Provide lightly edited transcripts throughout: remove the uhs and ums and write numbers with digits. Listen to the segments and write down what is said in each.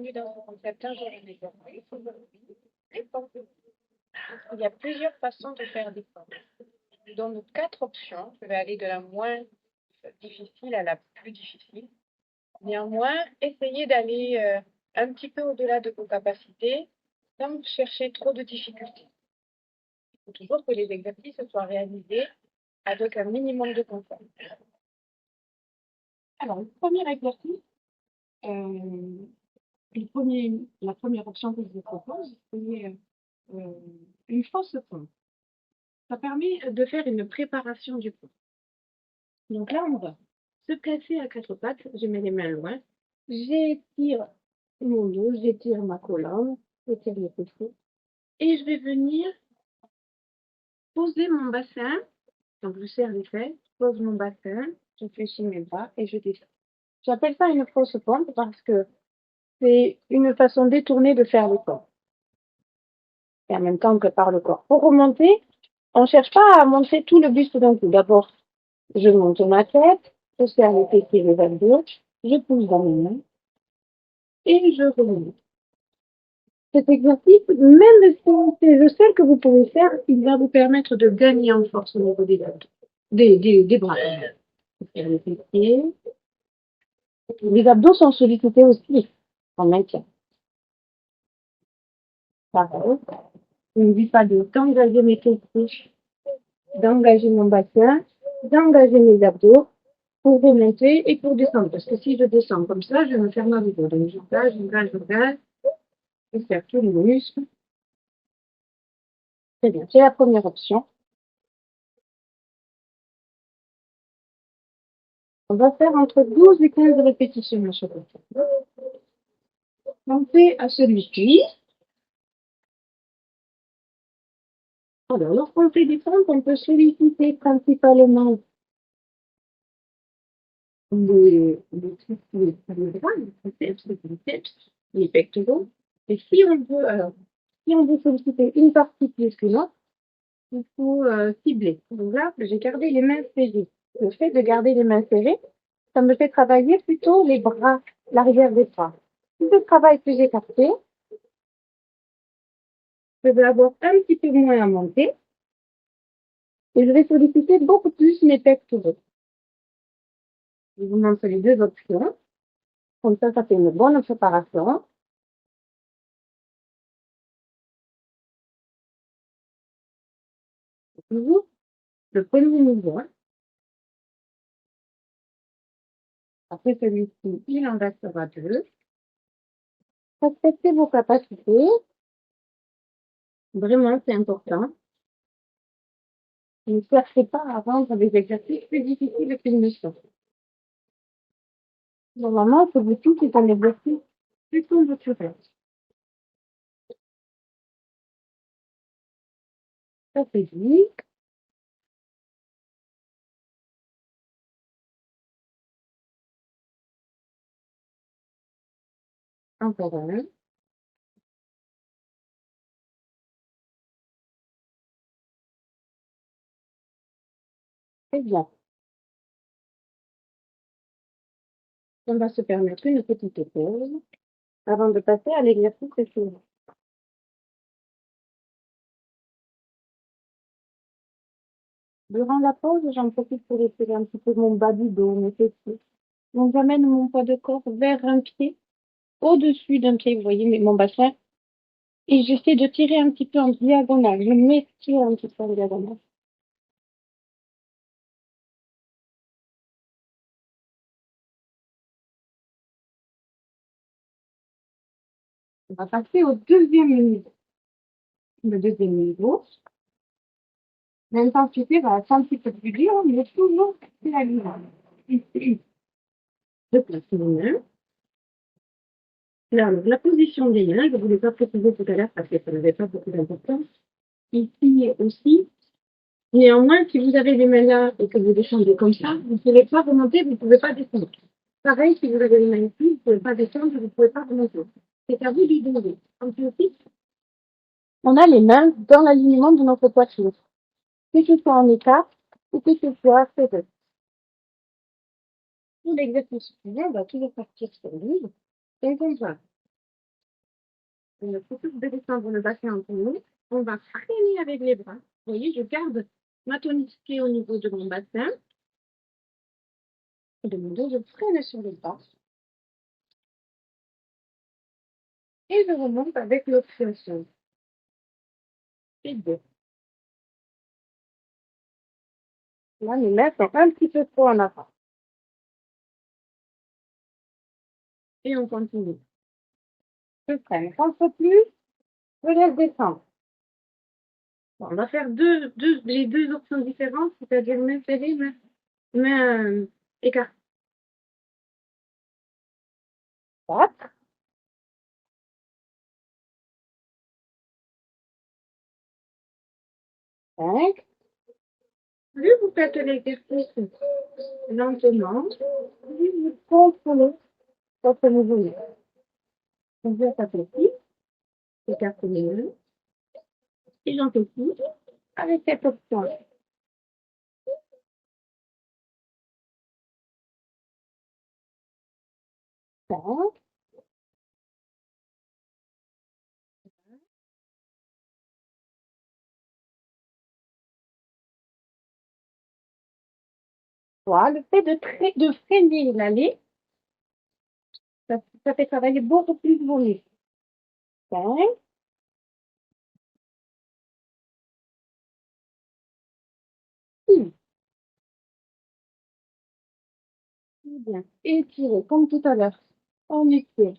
bienvenue dans ce concept Un jour un exercice. Les pompes. Il y a plusieurs façons de faire des pompes. Je vous donne 4 options. Je vais aller de la moins difficile à la plus difficile. Néanmoins, essayez d'aller un petit peu au-delà de vos capacités sans chercher trop de difficultés. Il faut toujours que les exercices soient réalisés avec un minimum de confort. Alors, le premier exercice, la première option que je vous propose, c'est une fausse pompe. Ça permet de faire une préparation du corps. Donc là, on va se placer à 4 pattes. Je mets les mains loin. J'étire mon dos, j'étire ma colonne, j'étire les pétraux. Et je vais venir poser mon bassin. Donc, je serre les fesses, je pose mon bassin, je fléchis mes bras et je descends. J'appelle ça une fausse pompe parce que c'est une façon détournée de faire le corps. Et en même temps, on prépare le corps. Pour remonter, on ne cherche pas à monter tout le buste d'un coup. D'abord, je monte ma tête, je serre les fessiers et les abdos, je pousse dans mes mains et je remonte. Cet exercice, même si c'est le seul que vous pouvez faire, il va vous permettre de gagner en force au niveau des abdos, des bras. Les fessiers. Les abdos sont sollicités aussi en maintien. Pareil. Je n'oublie pas d'engager mes fessiers, d'engager mon bassin, d'engager mes abdos pour remonter et pour descendre. Parce que si je descends comme ça, je me ferme à nouveau. Donc j'engage, je serre tous les muscles. Très bien, c'est la première option. On va faire entre 12 et 15 répétitions à chaque fois. On fait à celui-ci. Alors, lorsqu'on fait des pompes, on peut solliciter principalement les bras, les triceps, les pectoraux. Et si on veut solliciter une partie plus qu'une autre, il faut cibler. Donc là, j'ai gardé les mains serrées. Le fait de garder les mains serrées, ça me fait travailler plutôt les bras, l'arrière des bras. Si je travaille plus écarté, je vais avoir un petit peu moins à monter et je vais solliciter beaucoup plus mes pectoraux. Je vous montre les deux options. Comme ça fait une bonne préparation. Toujours le premier niveau. Après celui-ci, il en restera 2. Respectez vos capacités. Vraiment, c'est important. Ne cherchez pas à rendre des exercices plus difficiles qu'ils ne sont. Normalement, ce bouton, c'est un exercice plutôt naturel. Ça, c'est dit. Encore un. Très bien. On va se permettre une petite pause avant de passer à l'exercice suivant. Durant la pause, j'en profite pour étirer un petit peu mon bas du dos, mes fessiers. Donc, j'amène mon poids de corps vers un pied, au-dessus d'un pied, vous voyez, mon bassin. Et j'essaie de tirer un petit peu en diagonale. Je m'étire un petit peu en diagonale. On va passer au deuxième niveau. Le deuxième niveau. L'intensité va être un petit peu plus dure, mais toujours c'est la ligne. Je place mes mains. Là, la position des mains, je ne vous l'ai pas précisé tout à l'heure parce que ça n'avait pas beaucoup d'importance. Ici aussi. Néanmoins, si vous avez les mains là et que vous descendez comme ça, vous ne pouvez pas remonter, vous ne pouvez pas descendre. Pareil, si vous avez les mains ici, vous ne pouvez pas descendre, vous ne pouvez pas remonter. C'est à vous de demander. Comme ceci, on a les mains dans l'alignement de notre poitrine. Que ce soit en écart ou que ce soit serré. Pour l'exercice suivant, on va toujours partir sur lui. Donc, on va On profite de descendre le bassin en premier. On va freiner avec les bras. Vous voyez, je garde ma tonicité au niveau de mon bassin. Et de mon dos, je freine sur les bras. Et je remonte avec l'obtention. Et deux. Là, mes mains sont un petit peu trop en avant. Et on continue. Je freine. Quand je plus, je laisse descendre. Bon, on va faire les deux options différentes, c'est-à-dire main serrée, main écartée. 4. 5. Plus vous faites l'exercice lentement, plus vous contrôlez votre mouvement. On veut s'appliquer, écarter les mains, et j'en fais plus avec cette option. 5. Voilà, le fait de freiner l'aller, ça fait travailler beaucoup plus vos muscles. 5. 6. Bien. Étirez, comme tout à l'heure. On étire.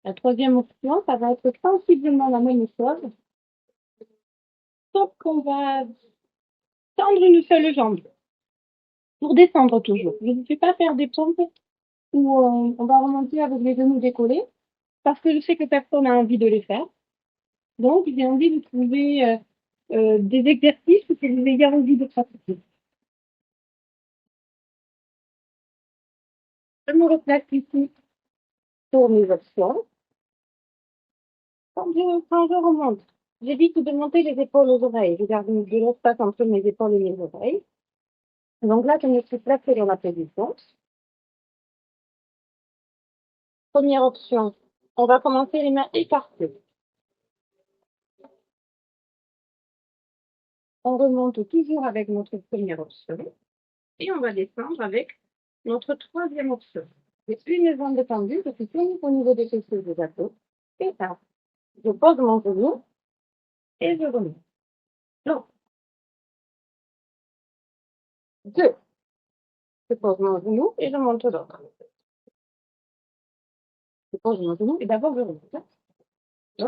La troisième option, ça va être sensiblement la même chose, sauf qu'on va tendre une seule jambe pour descendre toujours. Je ne fais pas faire des pompes où on va remonter avec les genoux décollés parce que je sais que personne n'a envie de les faire. Donc, j'ai envie de trouver des exercices que vous ayez envie de pratiquer. Je me replace ici sur mes options. Quand je remonte, j'évite de monter les épaules aux oreilles. Je garde de l'espace entre mes épaules et mes oreilles. Donc là, je me suis placée dans la position. Première option, on va commencer les mains écartées. On remonte toujours avec notre première option. Et on va descendre avec notre troisième option. C'est une jambe tendue, je suis toujours au niveau des fessiers des abdos. Et ça, je pose mon genou et je remonte. Donc, 2. Je pose mon genou et je monte l'autre. Je pose mon genou et d'abord je remonte. 2.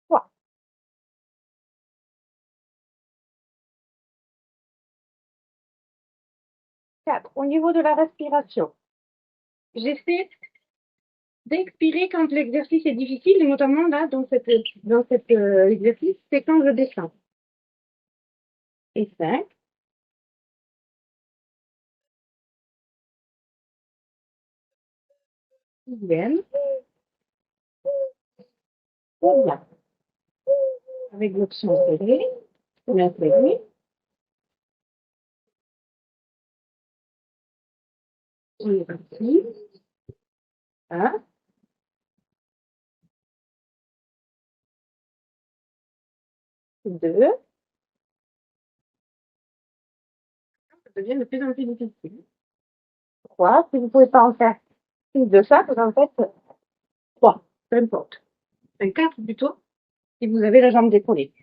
3. 4. Au niveau de la respiration, j'essaie d'expirer quand l'exercice est difficile, et notamment là, dans cet exercice, c'est quand je descends. Et 5. Sixième. Voilà. Avec l'option serrée, la serrée. On est parti. 1. 2. Ça devient de plus en plus difficile. 3. Si vous ne pouvez pas en faire 6 de chaque, vous en faites 3. Peu importe. 4 plutôt, si vous avez la jambe décollée.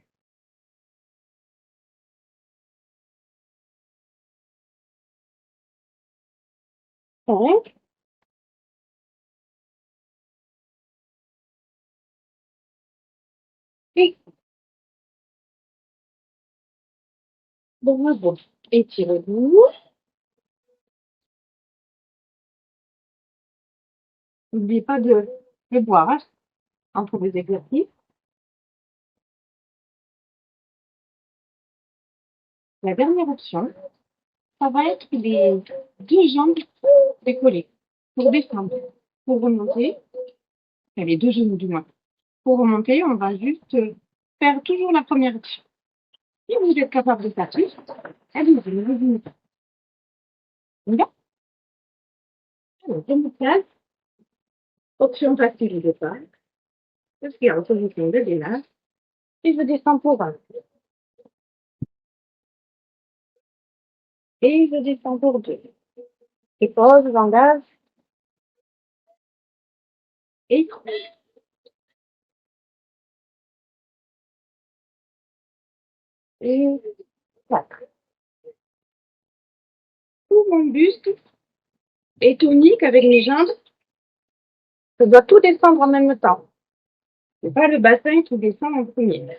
5. Et bon. Étirez-vous. N'oubliez pas de boire entre les exercices. La dernière option, ça va être les deux jambes décollées pour descendre. Pour remonter, enfin, les deux genoux du moins. Pour remonter, on va juste faire toujours la première option. Si vous êtes capable de faire plus, allez-y, allez-y. Bien. Alors, je me place. Option facile au départ. Je suis en position de démarre. Et je descends pour 1. Et je descends pour 2. Et pause, j'engage. Et 3. Et 4. Tout mon buste est tonique avec mes jambes. Je dois tout descendre en même temps. C'est pas le bassin qui descend en premier.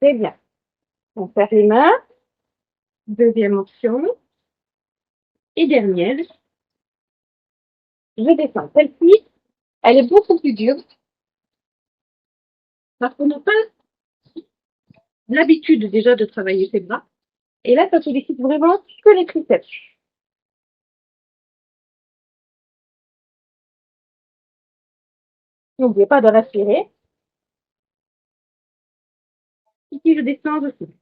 C'est bien. On serre les mains. Deuxième option. Et dernière. Je descends. Celle-ci, elle est beaucoup plus dure. Parce qu'on n'a pas l'habitude déjà de travailler ses bras. Et là, ça sollicite vraiment que les triceps. N'oubliez pas de respirer. Ici, je descends dessus.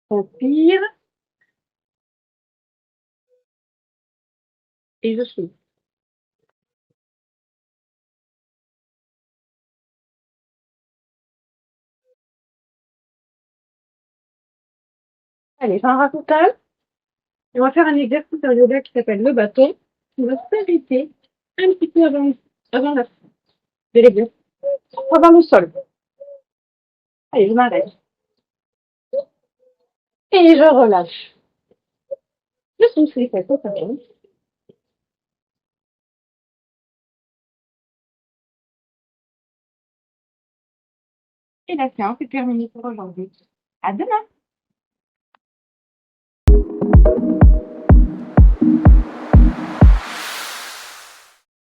Inspire. Et je souffle. Allez, j'en rajoute un. On va faire un exercice en yoga qui s'appelle le bâton. On va s'arrêter un petit peu avant la fin de l'exercice. Avant le sol. Allez, je m'arrête. Et je relâche. Je souffle les fesses au salon. Et la séance est terminée pour aujourd'hui. À demain!